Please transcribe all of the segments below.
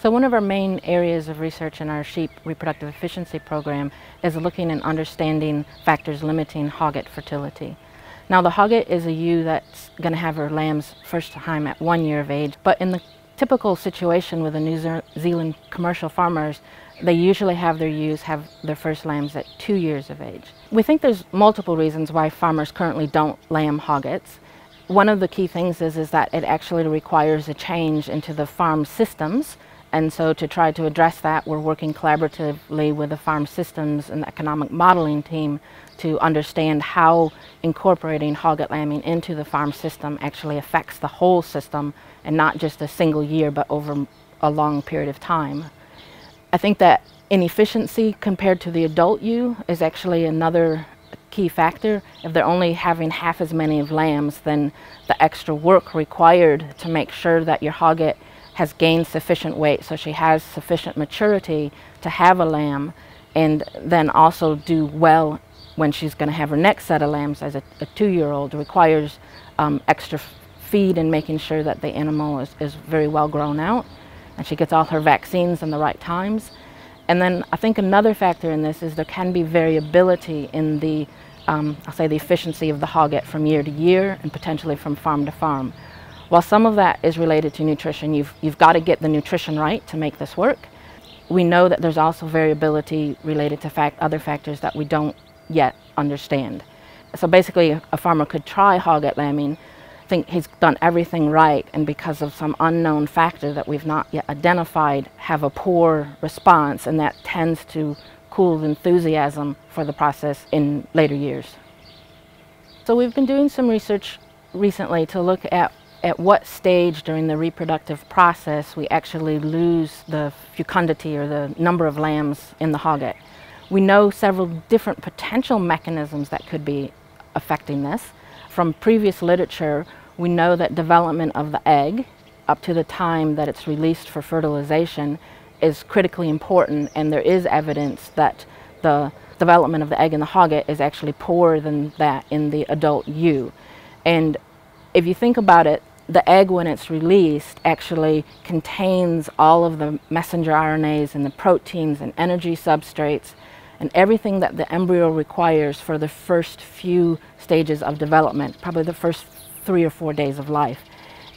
So one of our main areas of research in our sheep reproductive efficiency program is looking and understanding factors limiting hogget fertility. Now the hogget is a ewe that's going to have her lambs first time at 1 year of age, but in the typical situation with the New Zealand commercial farmers, they usually have their ewes have their first lambs at 2 years of age. We think there's multiple reasons why farmers currently don't lamb hoggets. One of the key things is that it actually requires a change into the farm systems. And so to try to address that, we're working collaboratively with the farm systems and economic modeling team to understand how incorporating hogget lambing into the farm system actually affects the whole system and not just a single year, but over a long period of time. I think that inefficiency compared to the adult ewe is actually another key factor. If they're only having half as many of lambs, then the extra work required to make sure that your hogget has gained sufficient weight so she has sufficient maturity to have a lamb, and then also do well when she's going to have her next set of lambs as a 2-year-old requires extra feed and making sure that the animal is very well grown out and she gets all her vaccines in the right times. And then I think another factor in this is there can be variability in the, I'll say the efficiency of the hogget from year to year and potentially from farm to farm. While some of that is related to nutrition, you've got to get the nutrition right to make this work. We know that there's also variability related to other factors that we don't yet understand. So basically a farmer could try hogget lambing, think he's done everything right, and because of some unknown factor that we've not yet identified, have a poor response, and that tends to cool the enthusiasm for the process in later years. So we've been doing some research recently to look at what stage during the reproductive process we actually lose the fecundity or the number of lambs in the hogget. We know several different potential mechanisms that could be affecting this. From previous literature, we know that development of the egg up to the time that it's released for fertilization is critically important, and there is evidence that the development of the egg in the hogget is actually poorer than that in the adult ewe. And if you think about it, the egg, when it's released, actually contains all of the messenger RNAs and the proteins and energy substrates and everything that the embryo requires for the first few stages of development, probably the first 3 or 4 days of life.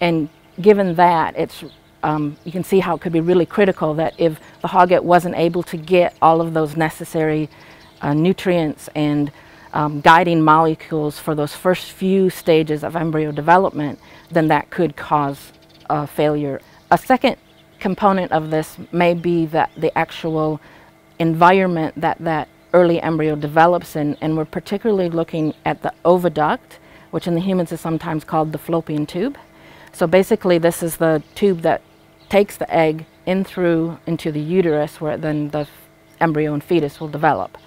And given that, it's you can see how it could be really critical that if the hogget wasn't able to get all of those necessary nutrients and guiding molecules for those first few stages of embryo development, then that could cause failure. A second component of this may be that the actual environment that early embryo develops in, and we're particularly looking at the oviduct, which in the humans is sometimes called the fallopian tube. So basically this is the tube that takes the egg into the uterus, where then the embryo and fetus will develop.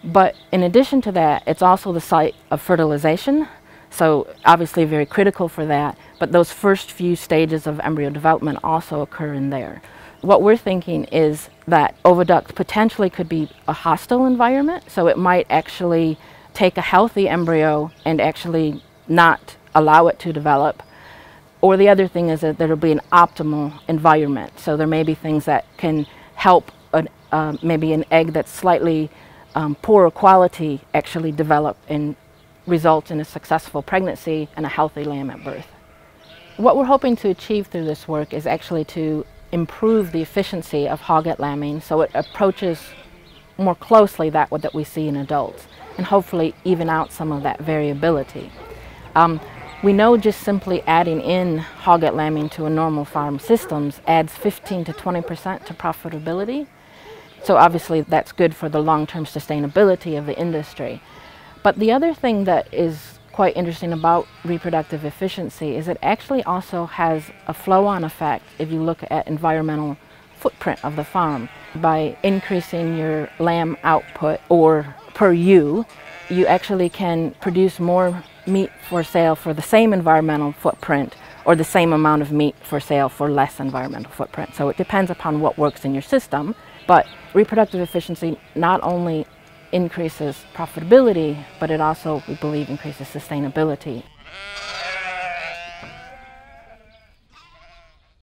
But in addition to that, it's also the site of fertilization, so obviously very critical for that, but those first few stages of embryo development also occur in there. What we're thinking is that oviduct potentially could be a hostile environment, so it might actually take a healthy embryo and actually not allow it to develop. Or the other thing is that there will be an optimal environment, so there may be things that can help maybe an egg that's slightly poorer quality actually develop and result in a successful pregnancy and a healthy lamb at birth. What we're hoping to achieve through this work is actually to improve the efficiency of hogget lambing so it approaches more closely that we see in adults, and hopefully even out some of that variability. We know just simply adding in hogget lambing to a normal farm systems adds 15 to 20% to profitability. So obviously that's good for the long-term sustainability of the industry. But the other thing that is quite interesting about reproductive efficiency is it actually also has a flow-on effect if you look at environmental footprint of the farm. By increasing your lamb output or per ewe, you actually can produce more meat for sale for the same environmental footprint or the same amount of meat for sale for less environmental footprint. So it depends upon what works in your system, but reproductive efficiency not only increases profitability, but it also, we believe, increases sustainability.